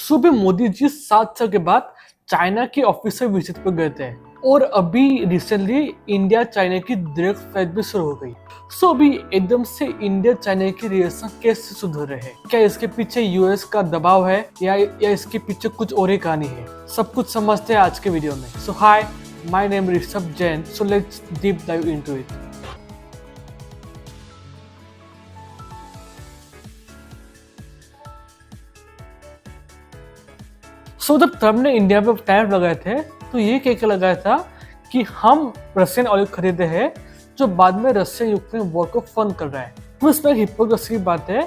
सुबह मोदी जी 7 साल के बाद चाइना की ऑफिशियल विजिट पर गए थे और अभी रिसेंटली इंडिया चाइना की डायरेक्ट फ्लाइट भी शुरू हो गई। अभी एकदम से इंडिया चाइना की रिलेशन कैसे सुधर रहे हैं? क्या इसके पीछे यूएस का दबाव है या इसके पीछे कुछ और ही कहानी है? सब कुछ समझते हैं आज के वीडियो में। So hi, my name Rishabh Jain. So let's deep dive into it. जब ट्रम्प ने इंडिया पे टैरिफ लगाए थे तो ये कह के लगाया था कि हम रशियन ऑयल खरीदे हैं जो बाद में रशिया यूक्रेन वॉर को फंड कर रहा है। तो इसमें हिपोक्रेसी की बात है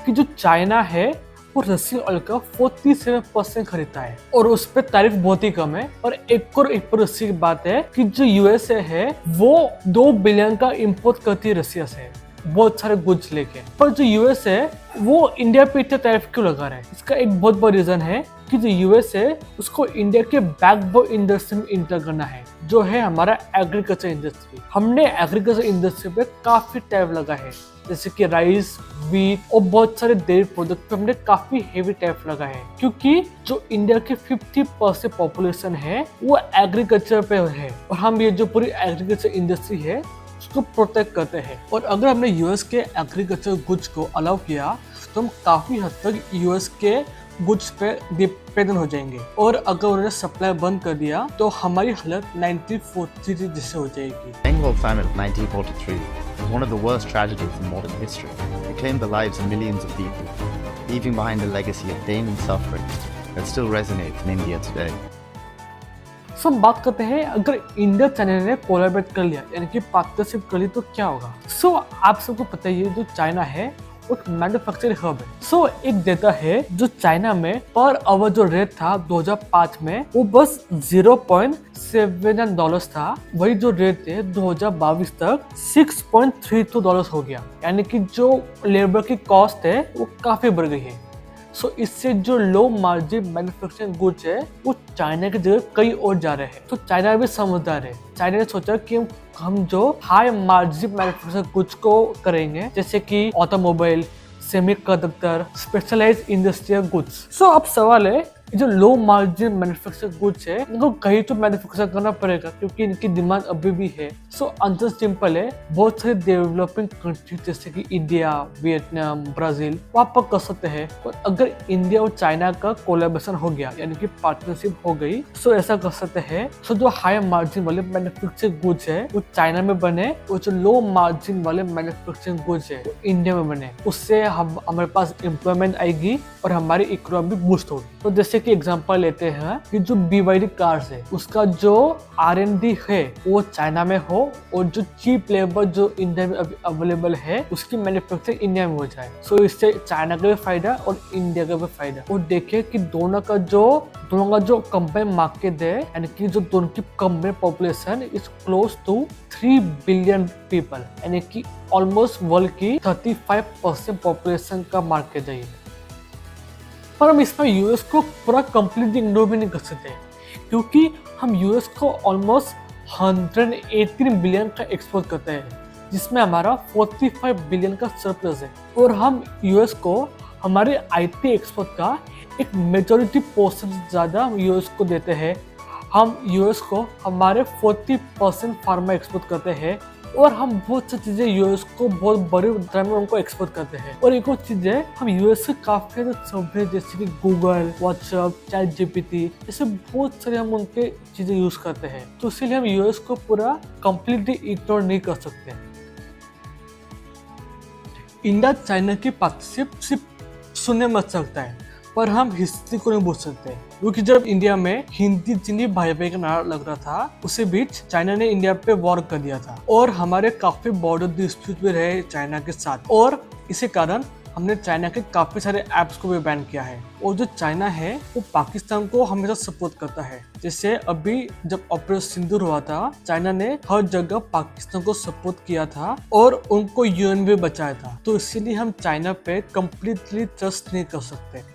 कि जो चाइना है वो रशियन ऑयल का 47% खरीदता है और उस पर टैरिफ बहुत ही कम है। और एक और हिपोक्रेसी की बात है कि जो यूएसए है वो 2 बिलियन का इंपोर्ट करती है रशिया से बहुत सारे गुड्स लेके, पर जो यूएस है वो इंडिया पे इतना टैरिफ क्यों लगा रहा है? इसका एक बहुत बड़ा रीजन है कि जो यूएस है उसको इंडिया के बैकबोन इंडस्ट्री में इंटर करना है, जो है हमारा एग्रीकल्चर इंडस्ट्री। हमने एग्रीकल्चर इंडस्ट्री पे काफी टैरिफ लगा है, जैसे कि राइस, व्हीट और बहुत सारे डेयरी प्रोडक्ट पे हमने काफी हेवी टैरिफ लगा है, क्योंकि जो इंडिया की 50% पॉपुलेशन है वो एग्रीकल्चर पे है और हम ये जो पूरी एग्रीकल्चर इंडस्ट्री है उसको प्रोटेक्ट करते हैं। और अगर हमने यूएस के एग्रीकल्चर गुड्स को अलाउ किया तो हम काफी हद तक यूएस के गुड्स पे डिपेंडेंट हो जाएंगे, और अगर उन्होंने सप्लाई बंद कर दिया तो हमारी हालत 1943 जैसे हो जाएगी। Bengal famine of 1943 was one of the worst tragedies in modern history. It claimed the lives of millions of people, leaving behind a legacy of pain and suffering that still resonates in India today. हम बात करते हैं, अगर India China ने collaborate कर लिया यानी कि पार्टनरशिप कर ली तो क्या होगा? आप सबको पता ही है जो चाइना है वो एक मैन्युफैक्चरिंग हब है। एक डेटा है जो चाइना में पर आवर जो रेट था 2005 में वो बस $0.79 था, वही जो रेट थे 2022 तक $6.32 हो गया, यानी कि जो लेबर की कॉस्ट है वो काफी बढ़ गई है। इससे जो लो मार्जिन मैन्युफैक्चरिंग गुड्स है वो चाइना की जगह कई और जा रहे हैं। तो चाइना भी समझदार है, चाइना ने सोचा कि हम जो हाई मार्जिन मैन्युफैक्चरिंग गुड्स को करेंगे, जैसे कि automobile, semiconductor, specialised industrial goods. अब सवाल है जो लो मार्जिन मैन्युफैक्चरिंग गुड्स है इनको कहीं तो मैन्युफैक्चर करना पड़ेगा क्योंकि इनकी डिमांड अभी भी है। आंसर सिंपल है, बहुत सारे डेवलपिंग कंट्री जैसे कि इंडिया, वियतनाम, ब्राजील वहाँ पर कर सकते हैं। और अगर इंडिया और चाइना का कोलैबोरेशन हो गया यानी कि पार्टनरशिप हो गई तो ऐसा कर सकते हैं जो हाई मार्जिन वाले मैन्युफैक्चरिंग गुड्स है वो चाइना में बने और जो लो मार्जिन वाले मैन्युफैक्चरिंग गुड्स है वो इंडिया में बने। उससे हमारे पास एम्प्लॉयमेंट आएगी और हमारी इकोनॉमी बूस्ट होगी। तो जैसे कि एग्जांपल लेते हैं कि जो BYD कार्स है उसका जो R&D है वो चाइना में हो और जो चीप लेबर जो इंडिया में अवेलेबल है उसकी मैन्युफैक्चरिंग इंडिया में हो जाए। इससे चाइना का भी फायदा और इंडिया का भी फायदा। और देखिए कि दोनों का जो कंबाइंड मार्केट है यानी कि जो दोनों की combined population is close to 3 billion people, यानी कि ऑलमोस्ट वर्ल्ड की 35% पॉपुलेशन का मार्केट है। पर हम इसमें यूएस को पूरा कंप्लीटली इग्नोर भी नहीं कर सकते क्योंकि हम यूएस को ऑलमोस्ट 118 बिलियन का एक्सपोर्ट करते हैं, जिसमें हमारा 45 बिलियन का सरप्लस है। और हम यूएस को हमारे आईटी एक्सपोर्ट का एक मेजॉरिटी पोर्शन ज्यादा यूएस को देते हैं। हम यूएस को हमारे 40% फार्मा एक्सपोर्ट करते हैं और हम बहुत सी चीजें यूएस को बहुत बड़े मात्रा में उनको एक्सपोर्ट करते हैं। और एक और चीज है, हम यूएस से काफी सभ्य जैसे कि गूगल, व्हाट्सएप, ChatGPT ऐसे बहुत सारे हम उनके चीजें यूज करते हैं। तो इसीलिए हम यूएस को पूरा कंप्लीटली इग्नोर नहीं कर सकते। इंडिया चाइना की पार्टनरशिप सिर्फ सुनने में अच्छा लगता है पर हम हिस्ट्री को नहीं भूल सकते, क्योंकि जब इंडिया में हिंदी चीनी भाई भाई का नारा लग रहा था उसी बीच चाइना ने इंडिया पे वॉर कर दिया था और हमारे काफी बॉर्डर डिस्प्यूट भी रहे चाइना के साथ। और इसी कारण हमने चाइना के काफी सारे ऐप्स को भी बैन किया है। और जो चाइना है वो पाकिस्तान को हमेशा सपोर्ट करता है। जैसे अभी जब ऑपरेशन सिंदूर हुआ था चाइना ने हर जगह पाकिस्तान को सपोर्ट किया था और उनको यूएन भी बचाया था। तो इसीलिए हम चाइना पे कम्प्लीटली ट्रस्ट नहीं कर सकते।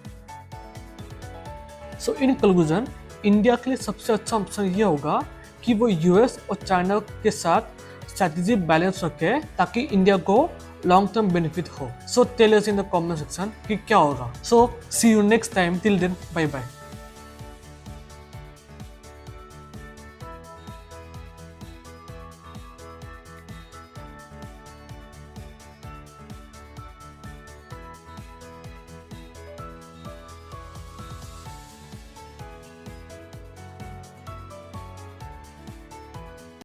इन कंक्लूजन इंडिया के लिए सबसे अच्छा ऑप्शन ये होगा कि वो यूएस और चाइना के साथ स्ट्रैटेजी बैलेंस रखे ताकि इंडिया को लॉन्ग टर्म बेनिफिट हो। So tell us in the comment section कि क्या होगा। So see you next time, till then bye bye.